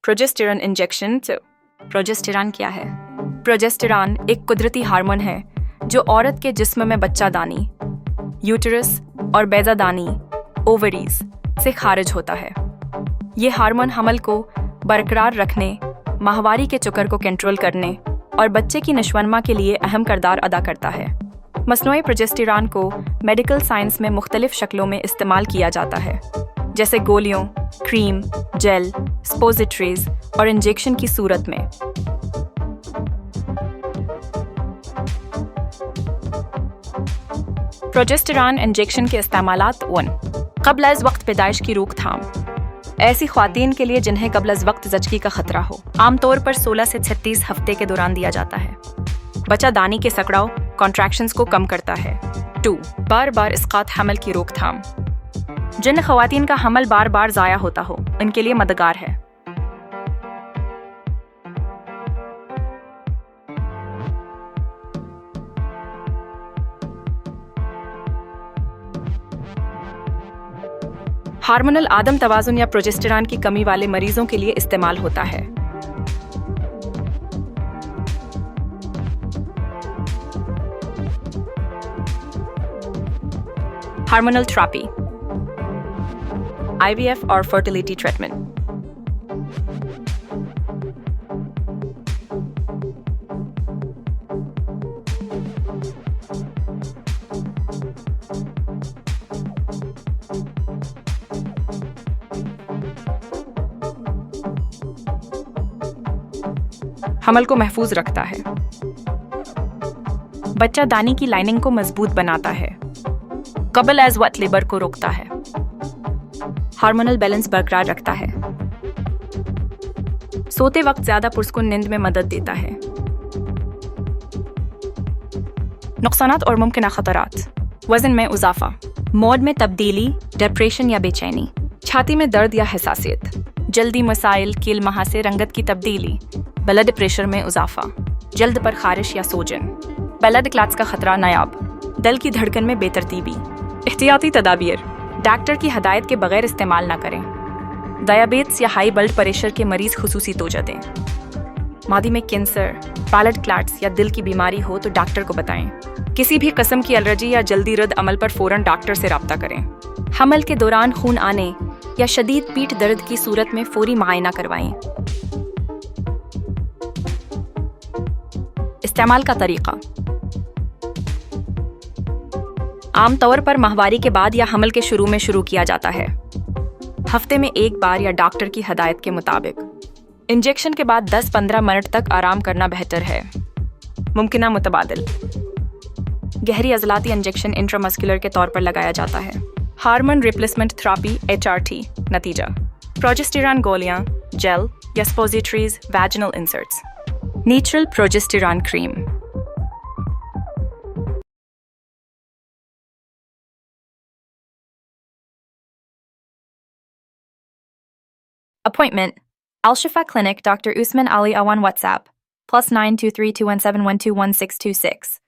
Progesterone injection. तो progesterone क्या है? प्रोजेस्टेरॉन एक कुदरती हार्मोन है जो औरत के जिस्म में बच्चादानी, यूटरस और बैज़ादानी, ओवरीज से खारिज होता है। ये हार्मोन हमल को बरकरार रखने, माहवारी के चक्कर को कंट्रोल करने और बच्चे की नशोवनमा के लिए अहम किरदार अदा करता है। मसनूई प्रोजेस्टेरॉन को मेडिकल साइंस में मुख्तलिफ शक्लों में इस्तेमाल किया जाता है, जैसे गोलियों, क्रीम, जेल, स्पोजिटरीज और इंजेक्शन की सूरत में। प्रोजेस्टेरॉन इंजेक्शन के इस्तेमालात। 1. क़ब्ल अज़ वक्त पैदाइश की रोकथाम। ऐसी ख़वातीन के लिए जिन्हें क़ब्ल अज़ वक्त ज़चगी का ख़तरा हो, आमतौर पर 16 से 36 हफ्ते के दौरान दिया जाता है। बच्चा दानी के सकड़ाव कॉन्ट्रैक्शंस को कम करता है। 2. बार बार इस्क़ात हमल की रोकथाम। जिन ख़वातीन का हमल बार बार ज़ाया होता हो, उनके लिए मददगार है। हार्मोनल आदम तवाज़ुन या प्रोजेस्टेरॉन की कमी वाले मरीजों के लिए इस्तेमाल होता है। हार्मोनल थेरेपी, IVF और फर्टिलिटी ट्रीटमेंट। हमल को महफूज रखता है। बच्चा दानी की लाइनिंग को मजबूत बनाता है। क़ब्ल अज़ वक्त लेबर को रोकता है। हार्मोनल बैलेंस बरकरार रखता है। सोते वक्त ज्यादा पुरस्कुन नींद में मदद देता है। नुकसानात और मुमकिन खतरात। वजन में इजाफा, मौद में तब्दीली, डिप्रेशन या बेचैनी, छाती में दर्द या हसासियत, जल्दी मसाइल, कील महासे, रंगत की तब्दीली, ब्लड प्रेशर में इजाफा, जल्द पर खारिश या सोजन, ब्लड क्लॉट्स का खतरा नायाब, दिल की धड़कन में बेतरतीबी। एहतियाती तदाबीर, डॉक्टर की हदायत के बगैर इस्तेमाल न करें। डायबिटीज या हाई ब्लड प्रेशर के मरीज खुसूसी तवज्जो दें। मादी में कैंसर, ब्लड क्लॉट्स या दिल की बीमारी हो तो डॉक्टर को बताएं। किसी भी किस्म की एलर्जी या जल्दी रद्द अमल पर फौरन डॉक्टर से रब्ता करें। हमल के दौरान खून आने या शदीद पीठ दर्द की सूरत में फौरी मुआयना करवाएं। इस्तेमाल का तरीका, आम तौर पर माहवारी के बाद या हमल के शुरू में शुरू किया जाता है, हफ्ते में एक बार या डॉक्टर की हदायत के मुताबिक। इंजेक्शन के बाद 10-15 मिनट तक आराम करना बेहतर है। मुमकिना मुतबादिल, गहरी अज़लाती इंजेक्शन इंट्रामस्कुलर के तौर पर लगाया जाता है। Hormone replacement therapy HRT। नतीजा, प्रोजेस्टेरॉन गोलियां, जेल या suppositories, vaginal inserts. Natural progesterone cream. Appointment, Al Shifa Clinic, Dr. Usman Ali Awan, WhatsApp, +923 217 121626.